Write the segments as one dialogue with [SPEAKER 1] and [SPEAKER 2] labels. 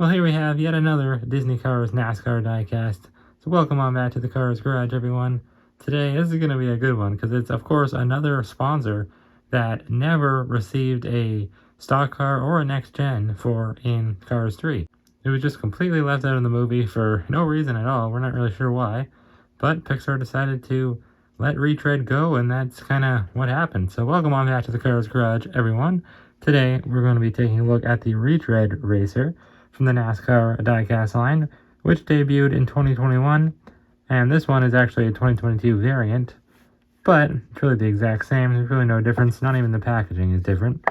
[SPEAKER 1] Well, here we have yet another Disney Cars NASCAR diecast. So welcome on back to the Cars Garage, everyone. Today, this is going to be a good one because it's, of course, another sponsor that never received a stock car or a next gen for in Cars 3. It was just completely left out of the movie for no reason at all. We're not really sure why. But Pixar decided to let Retread go, and that's kind of what happened. So welcome on back to the Cars Garage, everyone. Today, we're going to be taking a look at the Retread Racer from the NASCAR diecast line, which debuted in 2021, and this one is actually a 2022 variant, but it's really the exact same. There's really no difference. Not even the packaging is different.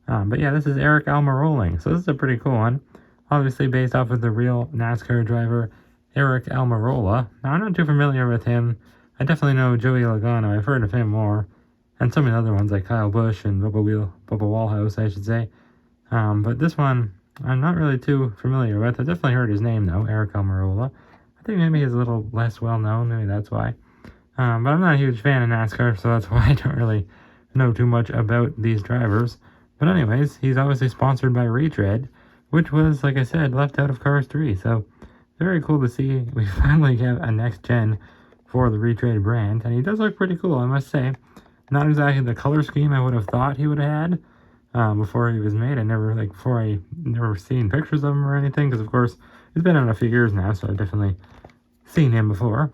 [SPEAKER 1] But yeah, this is Aric Almirolling, so this is a pretty cool one. Obviously based off of the real NASCAR driver, Aric Almirola. Now, I'm not too familiar with him. I definitely know Joey Logano. I've heard of him more, and some of the other ones like Kyle Busch and Bubba Wallhouse, I should say. But this one, I'm not really too familiar with. I definitely heard his name, though, Aric Almirola. I think maybe he's a little less well-known. Maybe that's why. But I'm not a huge fan of NASCAR, so that's why I don't really know too much about these drivers. But anyways, he's obviously sponsored by Retread, which was, like I said, left out of Cars 3. So very cool to see we finally have a next-gen for the Retread brand. And he does look pretty cool, I must say. Not exactly the color scheme I would have thought he would have had. Before he was made. I never seen pictures of him or anything, because of course he's been on a few years now, so I've definitely seen him before.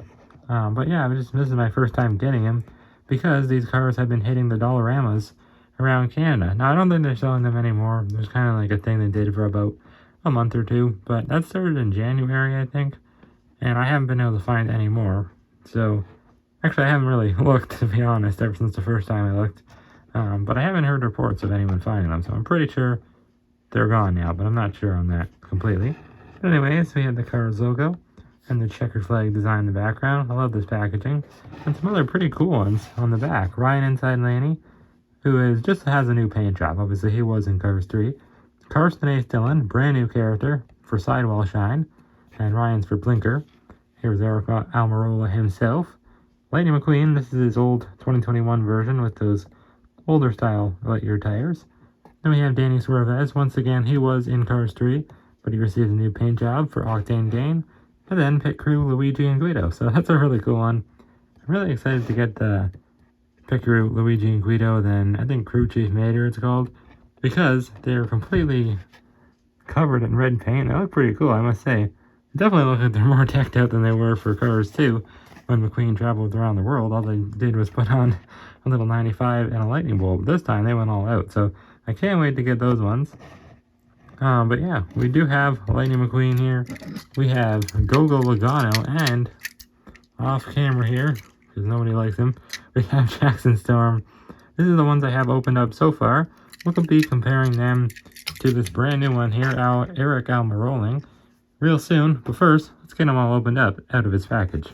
[SPEAKER 1] But yeah, this is my first time getting him because these cars have been hitting the Dollaramas around Canada. Now, I don't think they're selling them anymore. There's kind of like a thing they did for about a month or two, but that started in January, I think, and I haven't been able to find any more. So actually, I haven't really looked, to be honest, ever since the first time I looked. But I haven't heard reports of anyone finding them, so I'm pretty sure they're gone now, but I'm not sure on that completely. But anyways, we have the Cars logo and the checkered flag design in the background. I love this packaging. And some other pretty cool ones on the back. Ryan Inside Laney, who just has a new paint job. Obviously, he was in Cars 3. Carson A. Dillon, brand new character for Sidewall Shine, and Ryan's for Blinker. Here's Aric Almirola himself. Lightning McQueen, this is his old 2021 version with those older style light-year tires. Then we have Danny Suarez. Once again, he was in Cars 3, but he received a new paint job for Octane Gain. And then pit crew Luigi and Guido. So that's a really cool one. I'm really excited to get the pit crew Luigi and Guido, then I think Crew Chief Mater it's called, because they're completely covered in red paint. They look pretty cool, I must say. They definitely look like they're more decked out than they were for Cars 2 when McQueen traveled around the world. All they did was put on a little 95 and a lightning bolt. This time they went all out, so I can't wait to get those ones. But yeah, we do have Lightning McQueen here. We have Gogo Logano, and off camera here, because nobody likes him, we have Jackson Storm. This is the ones I have opened up so far. We'll be comparing them to this brand new one here, Aric Almirolling, real soon. But first, let's get them all opened up out of his package.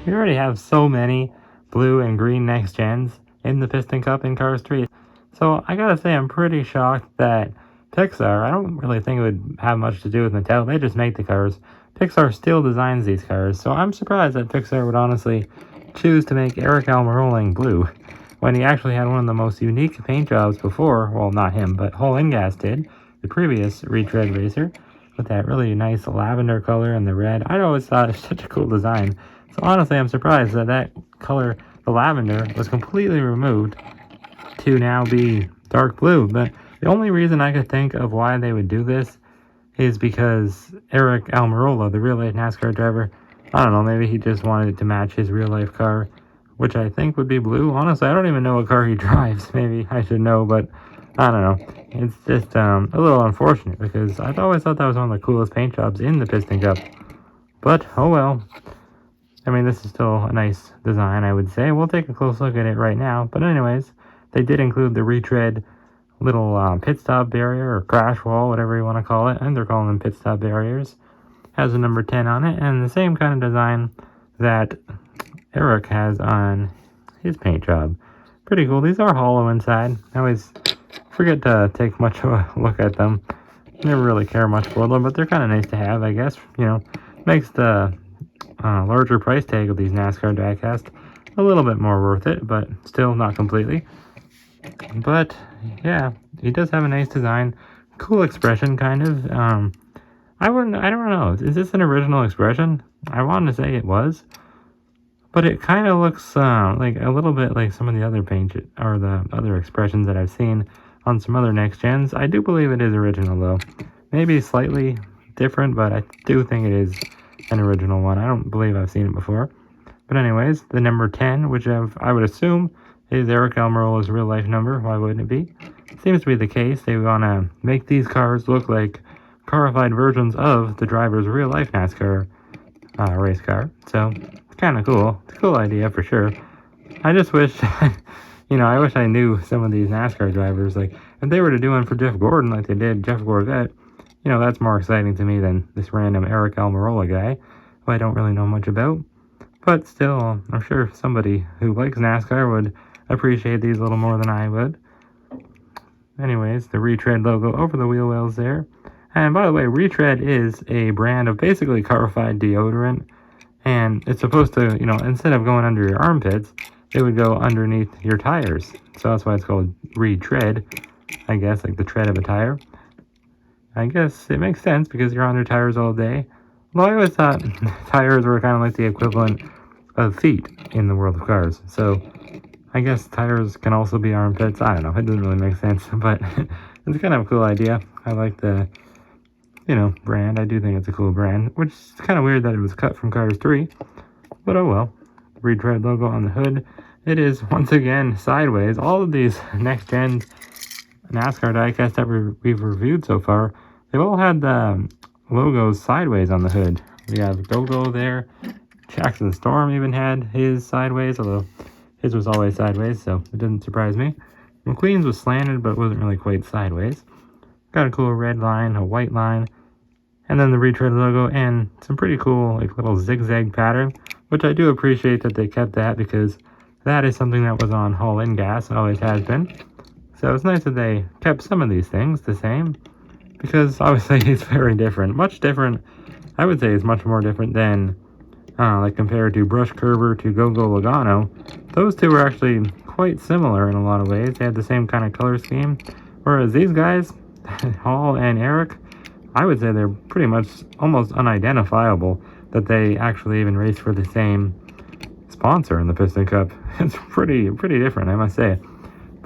[SPEAKER 1] We already have so many blue and green next gens in the Piston Cup in Cars 3. So I gotta say, I'm pretty shocked that Pixar, I don't really think it would have much to do with Mattel. They just make the cars. Pixar still designs these cars. So I'm surprised that Pixar would honestly choose to make Aric Almirolling blue when he actually had one of the most unique paint jobs before. Well, not him, but Hull Ingas did, the previous Retread racer, with that really nice lavender color and the red. I always thought it was such a cool design. So honestly, I'm surprised that that color, the lavender, was completely removed to now be dark blue. But the only reason I could think of why they would do this is because Aric Almirola, the real-life NASCAR driver, I don't know, maybe he just wanted it to match his real-life car, which I think would be blue. Honestly, I don't even know what car he drives. Maybe I should know, but I don't know. It's just a little unfortunate because I always thought that was one of the coolest paint jobs in the Piston Cup. But, oh well. I mean, this is still a nice design, I would say. We'll take a close look at it right now. But anyways, they did include the Retread little pit stop barrier or crash wall, whatever you want to call it. And they're calling them pit stop barriers. Has a number 10 on it, and the same kind of design that Aric has on his paint job. Pretty cool. These are hollow inside. I always forget to take much of a look at them. Never really care much for them, but they're kind of nice to have, I guess. You know, makes the larger price tag of these NASCAR diecast a little bit more worth it, but still not completely. But yeah, he does have a nice design, cool expression, kind of. I don't know. Is this an original expression? I want to say it was, but it kind of looks like a little bit like some of the other paint or the other expressions that I've seen on some other next gens. I do believe it is original though. Maybe slightly different, but I do think it is an original one. I don't believe I've seen it before. But anyways, the number 10, which I would assume is Aric Almiroli's real life number. Why wouldn't it be? Seems to be the case. They want to make these cars look like carified versions of the driver's real life NASCAR race car. So it's kind of cool. It's a cool idea for sure. I just wish, I wish I knew some of these NASCAR drivers. Like, if they were to do one for Jeff Gordon like they did Jeff Gorvette, that's more exciting to me than this random Aric Almirola guy, who I don't really know much about. But still, I'm sure somebody who likes NASCAR would appreciate these a little more than I would. Anyways, the Retread logo over the wheel wells there. And by the way, Retread is a brand of basically carified deodorant. And it's supposed to, instead of going under your armpits, it would go underneath your tires. So that's why it's called Retread, I guess, like the tread of a tire. I guess it makes sense because you're on your tires all day. Well, I always thought tires were kind of like the equivalent of feet in the world of cars. So I guess tires can also be armpits. I don't know. It doesn't really make sense, but it's kind of a cool idea. I like the, brand. I do think it's a cool brand, which is kind of weird that it was cut from Cars 3. But oh well. Retread logo on the hood. It is, once again, sideways. All of these next-gen NASCAR diecasts that we've reviewed so far, they've all had the logos sideways on the hood. We have Go-Go there. Jackson Storm even had his sideways, although his was always sideways, so it didn't surprise me. McQueen's was slanted, but wasn't really quite sideways. Got a cool red line, a white line, and then the Retread logo, and some pretty cool little zigzag pattern, which I do appreciate that they kept that, because that is something that was on Hull and Gas, always has been. So it's nice that they kept some of these things the same, because obviously it's very different. Much different, I would say it's much more different than, compared to Brush Curver to Go-Go Logano. Those two were actually quite similar in a lot of ways. They had the same kind of color scheme, whereas these guys, Hall and Aric, I would say they're pretty much almost unidentifiable that they actually even race for the same sponsor in the Piston Cup. It's pretty different, I must say.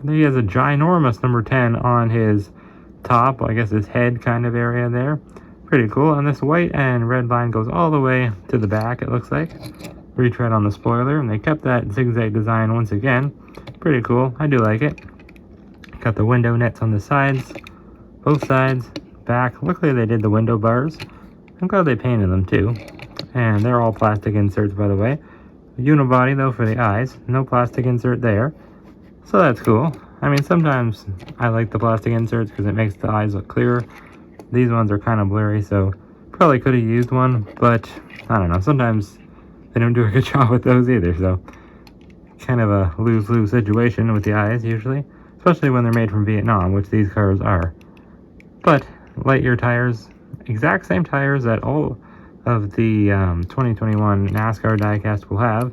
[SPEAKER 1] But he has a ginormous number 10 on his top, I guess his head kind of area there. Pretty cool. And this white and red line goes all the way to the back, it looks like. Retread on the spoiler, and they kept that zigzag design once again. Pretty cool. I do like it. Got the window nets on the sides, both sides, back. Luckily they did the window bars. I'm glad they painted them too. And they're all plastic inserts, by the way. Unibody though for the eyes. No plastic insert there. So that's cool. I mean, sometimes I like the plastic inserts because it makes the eyes look clearer. These ones are kind of blurry, so probably could have used one, but I don't know. Sometimes they don't do a good job with those either, so kind of a lose-lose situation with the eyes usually, especially when they're made from Vietnam, which these cars are. But light year tires, exact same tires that all of the 2021 NASCAR diecast will have,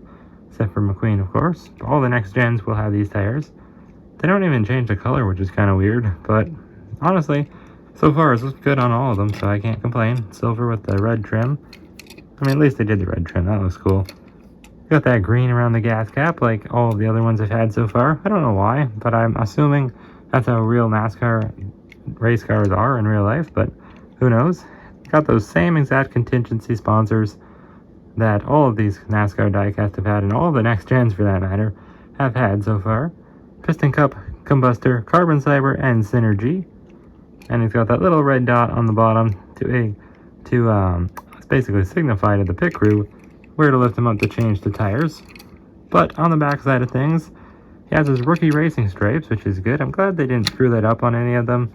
[SPEAKER 1] except for McQueen, of course. All the next gens will have these tires. They don't even change the color, which is kind of weird, but honestly, so far it's looked good on all of them, so I can't complain. Silver with the red trim. I mean, at least they did the red trim. That looks cool. Got that green around the gas cap like all of the other ones I've had so far. I don't know why, but I'm assuming that's how real NASCAR race cars are in real life, but who knows. Got those same exact contingency sponsors that all of these NASCAR diecasts have had, and all the next gens for that matter have had so far. Piston Cup, Combustor, Carbon Cyber, and Synergy. And it's got that little red dot on the bottom to basically signify to the pit crew where to lift them up to change the tires. But on the back side of things, he has his rookie racing stripes, which is good. I'm glad they didn't screw that up on any of them,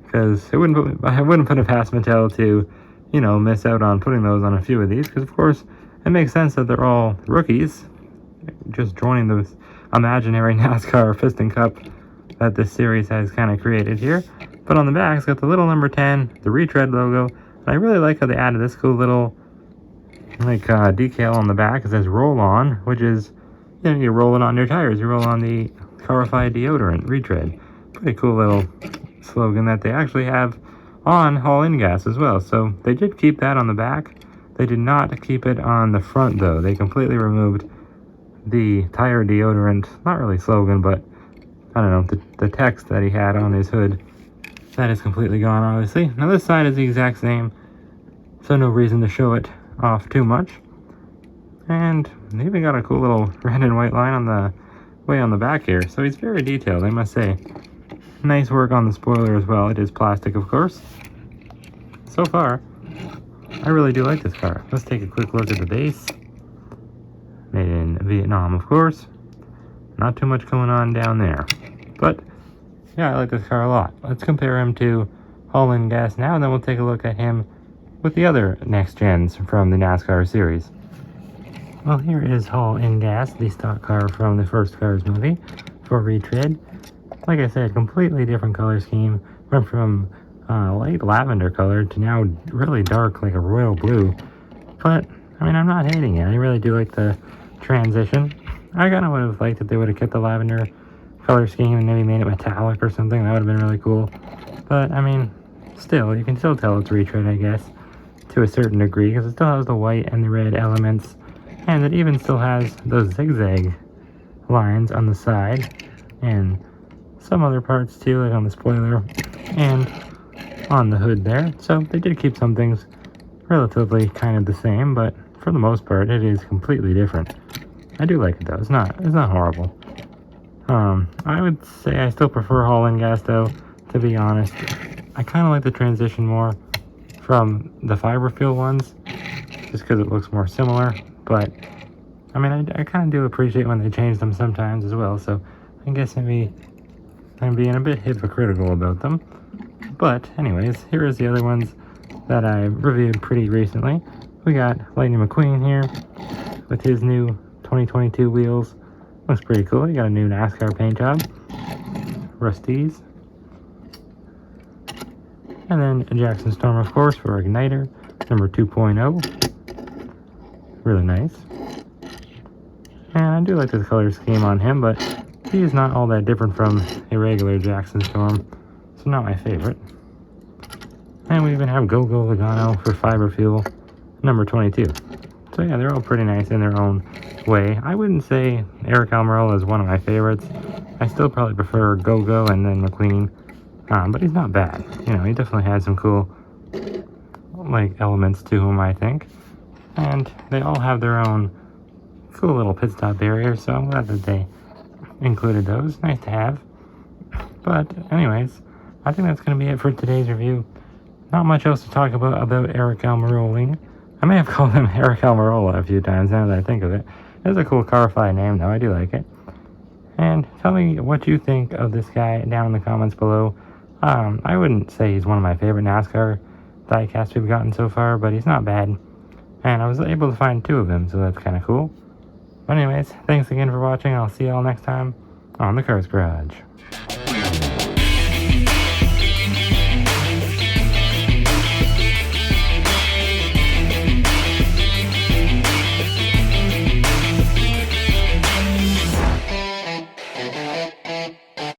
[SPEAKER 1] because I wouldn't put it past Mattel to, miss out on putting those on a few of these, because of course it makes sense that they're all rookies, just joining imaginary NASCAR piston cup that this series has kind of created here. But on the back, it's got the little number 10, the Retread logo, and I really like how they added this cool little decal on the back. It says roll on, which is, you know, you roll it on your tires, you roll on the Carified deodorant, Retread. Pretty cool little slogan that they actually have on haul-in gas as well. So they did keep that on the back. They did not keep it on the front though. They completely removed the tire deodorant, not really slogan, but I don't know, the text that he had on his hood. That is completely gone, obviously. Now this side is the exact same, so no reason to show it off too much. And they even got a cool little red and white line on the way on the back here, so he's very detailed, I must say. Nice work on the spoiler as well. It is plastic, of course. So far, I really do like this car. Let's take a quick look at the base. Made in Vietnam, of course. Not too much going on down there. But, yeah, I like this car a lot. Let's compare him to haul-in gas now, and then we'll take a look at him with the other next gens from the NASCAR series. Well, here is haul-in gas, the stock car from the first Cars movie for Retread. Like I said, completely different color scheme. Went from light lavender color to now really dark, like a royal blue. But, I mean, I'm not hating it. I really do like the transition. I kind of would have liked if they would have kept the lavender color scheme and maybe made it metallic or something. That would have been really cool. But, I mean, still, you can still tell it's Retread, I guess, to a certain degree, because it still has the white and the red elements, and it even still has those zigzag lines on the side, and some other parts too, like on the spoiler and on the hood there. So they did keep some things relatively kind of the same, but for the most part, it is completely different. I do like it though. It's not horrible. I would say I still prefer haul-in gas though, to be honest. I kind of like the transition more from the fiber fuel ones, just because it looks more similar. But I mean, I kind of do appreciate when they change them sometimes as well. So I guess maybe I'm being a bit hypocritical about them. But anyways, here is the other ones that I reviewed pretty recently. We got Lightning McQueen here with his new 2022 wheels. Looks pretty cool. He got a new NASCAR paint job. Rusty's. And then Jackson Storm, of course, for Igniter, number 2.0. Really nice. And I do like this color scheme on him, but he is not all that different from a regular Jackson Storm, so not my favorite. And we even have Go-Go Logano for Fiber Fuel, number 22. So yeah, they're all pretty nice in their own way. I wouldn't say Aric Almirolling is one of my favorites. I still probably prefer Go-Go and then McQueen, but he's not bad. You know, he definitely has some cool elements to him, I think. And they all have their own cool little pit stop barriers, so I'm glad that they included those. Nice to have. But anyways, I think that's going to be it for today's review. Not much else to talk about Aric Almirolling. I may have called him Aric Almirola a few times now that I think of it. It's a cool Carified name though, I do like it. And tell me what you think of this guy down in the comments below. I wouldn't say he's one of my favorite NASCAR diecasts we've gotten so far, but he's not bad. And I was able to find 2 of him, so that's kind of cool. But anyways, thanks again for watching. I'll see y'all next time on the Cars Garage.